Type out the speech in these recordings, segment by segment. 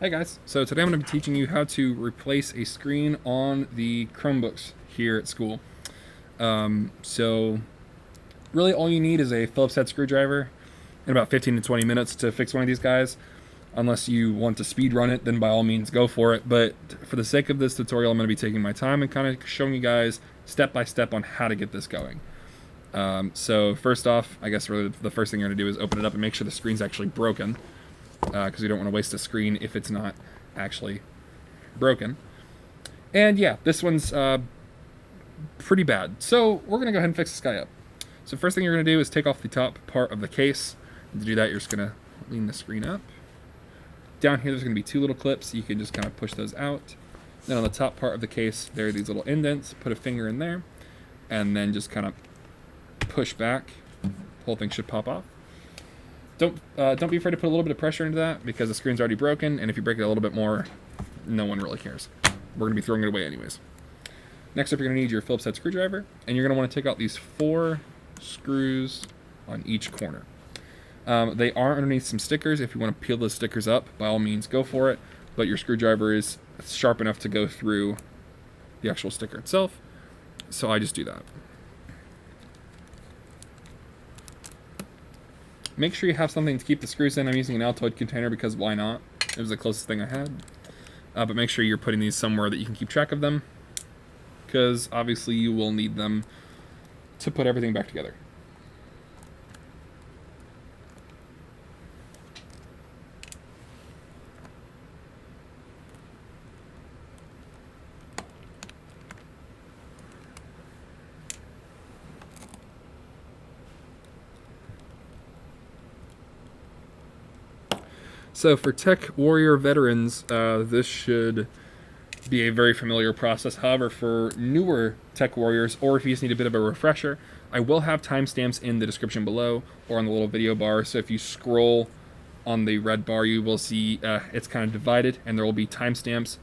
Hey guys, so today I'm going to be teaching you how to replace a screen on the Chromebooks here at school. So really all you need is a Phillips head screwdriver and about 15 to 20 minutes to fix one of these guys. Unless you want to speed run it, then by all means go for it. But for the sake of this tutorial, I'm going to be taking my time and kind of showing you guys step by step on how to get this going. So first off, I guess really the first thing you're going to do is open it up and make sure the screen's actually broken. Because you don't want to waste a screen if it's not actually broken. And yeah, this one's pretty bad. So we're going to go ahead and fix this guy up. So first thing you're going to do is take off the top part of the case. And to do that, you're just going to lean the screen up. Down here, there's going to be two little clips. You can just kind of push those out. Then on the top part of the case, there are these little indents. Put a finger in there, and then just kind of push back. The whole thing should pop off. Don't be afraid to put a little bit of pressure into that because the screen's already broken, and if you break it a little bit more, no one really cares. We're going to be throwing it away anyways. Next up, you're going to need your Phillips head screwdriver, and you're going to want to take out these 4 screws on each corner. They are underneath some stickers. If you want to peel those stickers up, by all means go for it, but your screwdriver is sharp enough to go through the actual sticker itself, so I just do that. Make sure you have something to keep the screws in. I'm using an Altoid container because why not? It was the closest thing I had. But make sure you're putting these somewhere that you can keep track of them, because obviously you will need them to put everything back together. So for Tech Warrior veterans, this should be a very familiar process. However, for newer Tech Warriors, or if you just need a bit of a refresher, I will have timestamps in the description below or on the little video bar. So if you scroll on the red bar, you will see it's kind of divided, and there will be timestamps.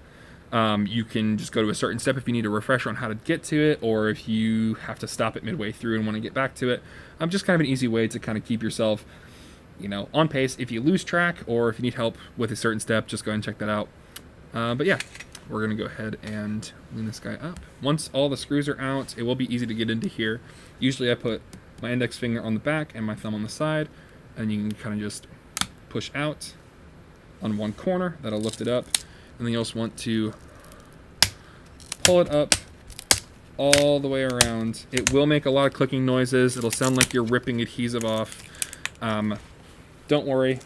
You can just go to a certain step if you need a refresher on how to get to it, or if you have to stop it midway through and want to get back to it. Just kind of an easy way to kind of keep yourself on pace. If you lose track or if you need help with a certain step, just go ahead and check that out. But yeah, we're going to go ahead and lean this guy up. Once all the screws are out, it will be easy to get into here. Usually I put my index finger on the back and my thumb on the side, and you can kind of just push out on one corner. That'll lift it up. And then you also want to pull it up all the way around. It will make a lot of clicking noises. It'll sound like you're ripping adhesive off. Don't worry,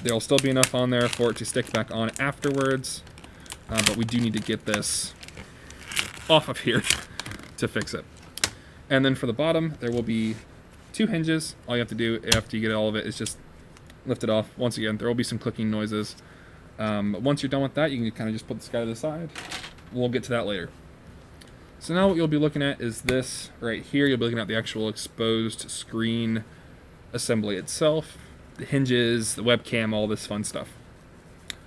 there'll still be enough on there for it to stick back on afterwards, but we do need to get this off of here to fix it. And then for the bottom, there will be 2 hinges. All you have to do after you get all of it is just lift it off. Once again, there will be some clicking noises. But once you're done with that, you can kind of just put this guy to the side. We'll get to that later. So now what you'll be looking at is this right here. You'll be looking at the actual exposed screen assembly itself, the hinges, the webcam, all this fun stuff.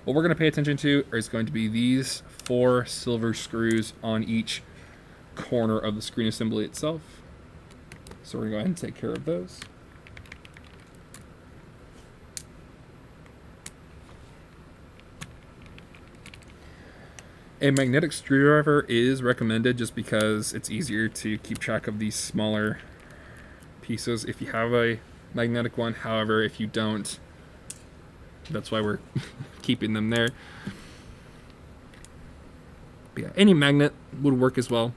What we're going to pay attention to is going to be these 4 silver screws on each corner of the screen assembly itself. So we're going to go ahead and take care of those. A magnetic screwdriver is recommended just because it's easier to keep track of these smaller pieces if you have a magnetic one. However, if you don't, that's why we're keeping them there. But yeah, any magnet would work as well,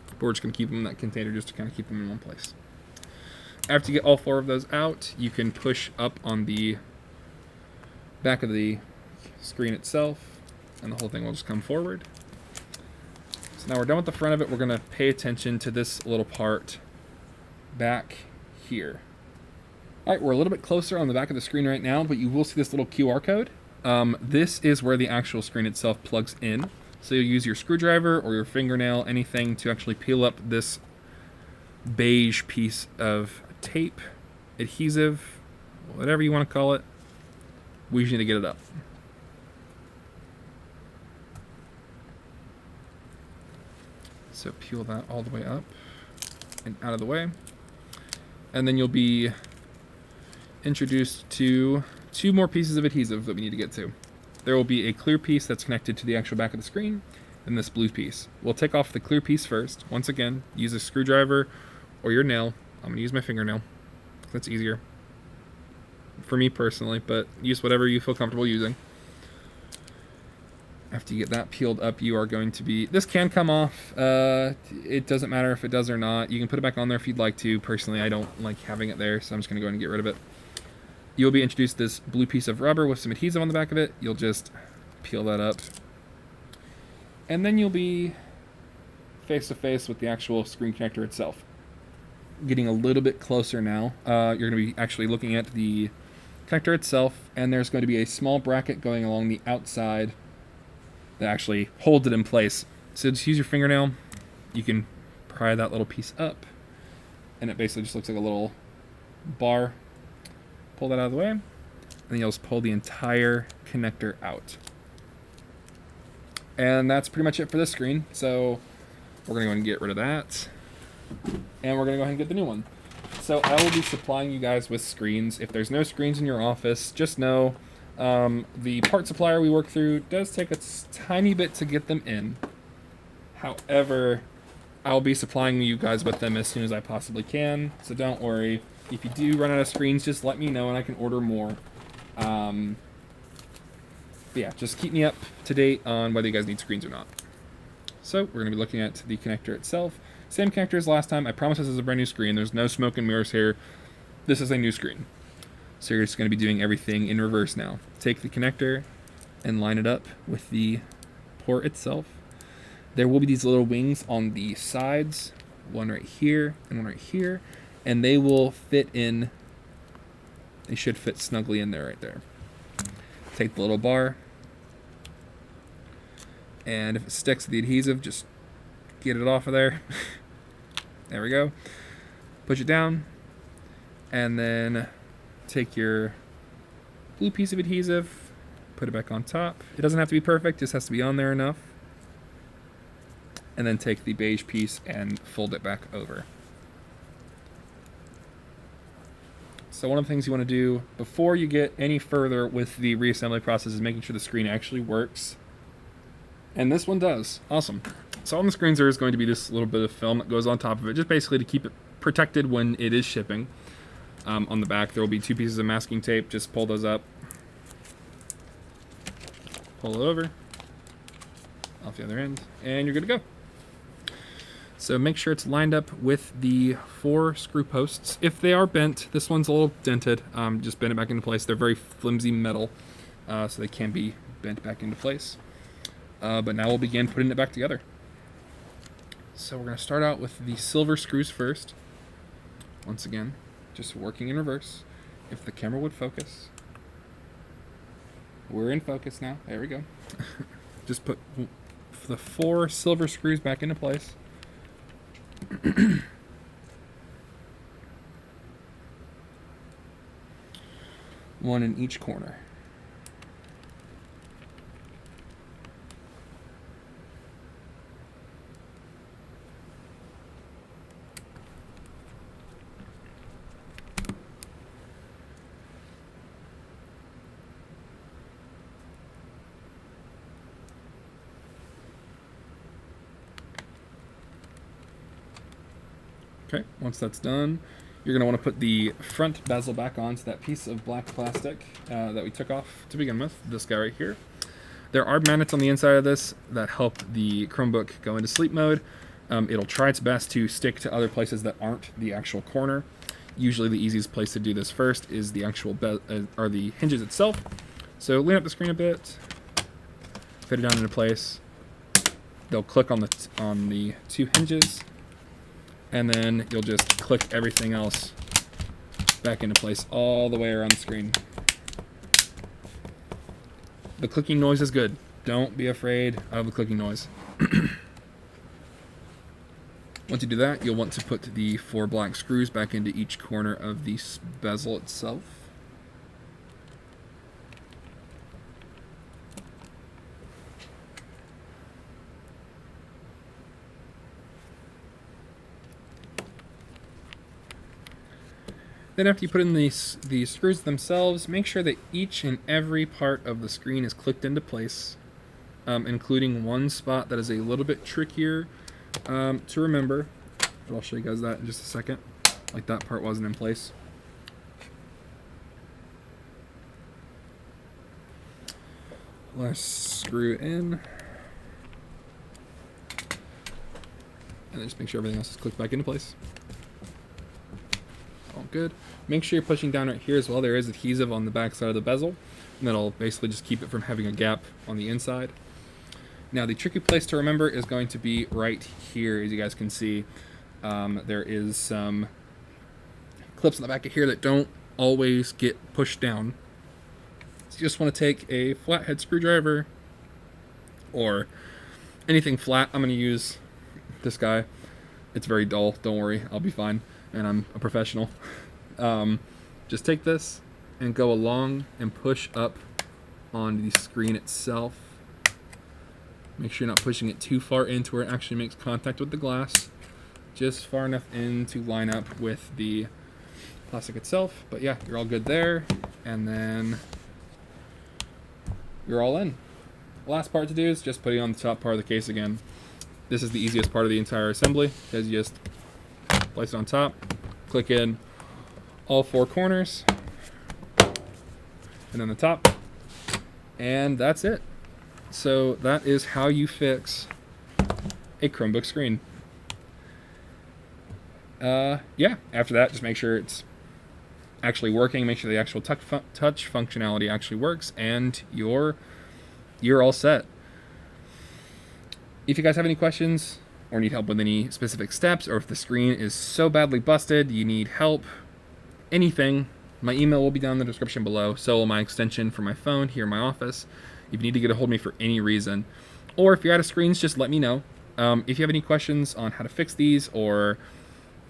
but we're just going to keep them in that container just to kind of keep them in one place. After you get all 4 of those out, you can push up on the back of the screen itself, and the whole thing will just come forward. So now we're done with the front of it. We're going to pay attention to this little part back here. Alright, we're a little bit closer on the back of the screen right now, but you will see this little QR code. This is where the actual screen itself plugs in. So you'll use your screwdriver or your fingernail, anything, to actually peel up this beige piece of tape, adhesive, whatever you want to call it. We just need to get it up. So peel that all the way up and out of the way. And then you'll be introduced to 2 more pieces of adhesive that we need to get to. there will be a clear piece that's connected to the actual back of the screen, and this blue piece. We'll take off the clear piece first. Once again, use a screwdriver or your nail. I'm going to use my fingernail. That's easier for me personally, but use whatever you feel comfortable using. After you get that peeled up, you are going to be... This can come off. It doesn't matter if it does or not. You can put it back on there if you'd like to. Personally, I don't like having it there, so I'm just going to go ahead and get rid of it. You'll be introduced to this blue piece of rubber with some adhesive on the back of it. You'll just peel that up. And then you'll be face to face with the actual screen connector itself. Getting a little bit closer now. You're going to be actually looking at the connector itself, and there's going to be a small bracket going along the outside that actually holds it in place. So just use your fingernail. You can pry that little piece up, and it basically just looks like a little bar. Pull that out of the way, and then you'll just pull the entire connector out. And that's pretty much it for this screen. So we're going to go ahead and get rid of that, and we're going to go ahead and get the new one. So I will be supplying you guys with screens. If there's no screens in your office, just know the part supplier we work through does take a tiny bit to get them in. However, I'll be supplying you guys with them as soon as I possibly can, so don't worry. If you do run out of screens, just let me know and I can order more. But yeah, just keep me up to date on whether you guys need screens or not. So we're going to be looking at the connector itself. Same connector as last time. I promise this is a brand new screen. There's no smoke and mirrors here. This is a new screen. So you're just going to be doing everything in reverse now. Take the connector and line it up with the port itself. There will be these little wings on the sides, one right here and one right here, and they will fit in. They should fit snugly in there right there. Take the little bar, and if it sticks to the adhesive, just get it off of there. There we go. Push it down, and then take your blue piece of adhesive, put it back on top. It doesn't have to be perfect, just has to be on there enough. And then take the beige piece and fold it back over. So one of the things you want to do before you get any further with the reassembly process is making sure the screen actually works. And this one does. Awesome. So on the screens there is going to be this little bit of film that goes on top of it, just basically to keep it protected when it is shipping. On the back there will be 2 pieces of masking tape. Just pull those up. Pull it over. Off the other end. And you're good to go. So make sure it's lined up with the 4 screw posts. If they are bent, this one's a little dented. Just bend it back into place. They're very flimsy metal, so they can be bent back into place. But now we'll begin putting it back together. So we're going to start out with the silver screws first. Once again, just working in reverse. If the camera would focus. We're in focus now. There we go. Just put the 4 silver screws back into place. One in each corner. Okay, once that's done, you're going to want to put the front bezel back onto that piece of black plastic that we took off to begin with, this guy right here. There are magnets on the inside of this that help the Chromebook go into sleep mode. It'll try its best to stick to other places that aren't the actual corner. Usually the easiest place to do this first is the actual or the hinges itself. So lean up the screen a bit, fit it down into place. They'll click on the 2 hinges. And then you'll just click everything else back into place all the way around the screen. The clicking noise is good. Don't be afraid of the clicking noise. Once you do that, you'll want to put the 4 black screws back into each corner of the bezel itself. Then after you put in the screws themselves, make sure that each and every part of the screen is clicked into place, including one spot that is a little bit trickier to remember. But I'll show you guys that in just a second. Like that part wasn't in place. Let's screw it in. And then just make sure everything else is clicked back into place. All good. Make sure you're pushing down right here as well. There is adhesive on the back side of the bezel, and that'll basically just keep it from having a gap on the inside. Now the tricky place to remember is going to be right here. As you guys can see, there is some clips on the back of here that don't always get pushed down. So you just want to take a flathead screwdriver or anything flat. I'm going to use this guy. It's very dull, don't worry, I'll be fine, and I'm a professional. Just take this and go along and push up on the screen itself. Make sure you're not pushing it too far into where it actually makes contact with the glass. Just far enough in to line up with the plastic itself. But yeah, you're all good there, and then you're all in. The last part to do is just put it on the top part of the case again. This is the easiest part of the entire assembly, because you just place it on top, click in all four corners, and then the top, and that's it. So that is how you fix a Chromebook screen. Yeah, after that, just make sure it's actually working, make sure the actual touch functionality actually works, and you're all set. If you guys have any questions or need help with any specific steps, or if the screen is so badly busted you need help, anything, my email will be down in the description below. So will my extension for my phone here in my office if you need to get a hold of me for any reason. Or if you're out of screens, just let me know. If you have any questions on how to fix these or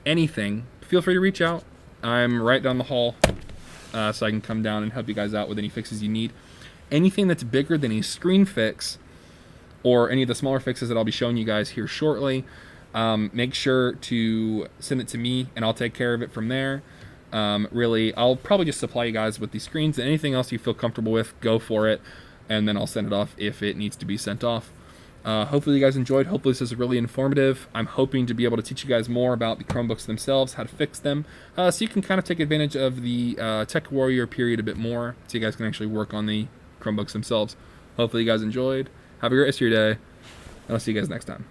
anything, feel free to reach out. I'm right down the hall, so I can come down and help you guys out with any fixes you need. Anything that's bigger than a screen fix, or any of the smaller fixes that I'll be showing you guys here shortly, make sure to send it to me and I'll take care of it from there. Really, I'll probably just supply you guys with these screens, and anything else you feel comfortable with, go for it, and then I'll send it off if it needs to be sent off. Hopefully you guys enjoyed. Hopefully this is really informative. I'm hoping to be able to teach you guys more about the Chromebooks themselves, how to fix them, so you can kind of take advantage of the Tech Warrior period a bit more, so you guys can actually work on the Chromebooks themselves. Hopefully you guys enjoyed. Have a great rest of your day, and I'll see you guys next time.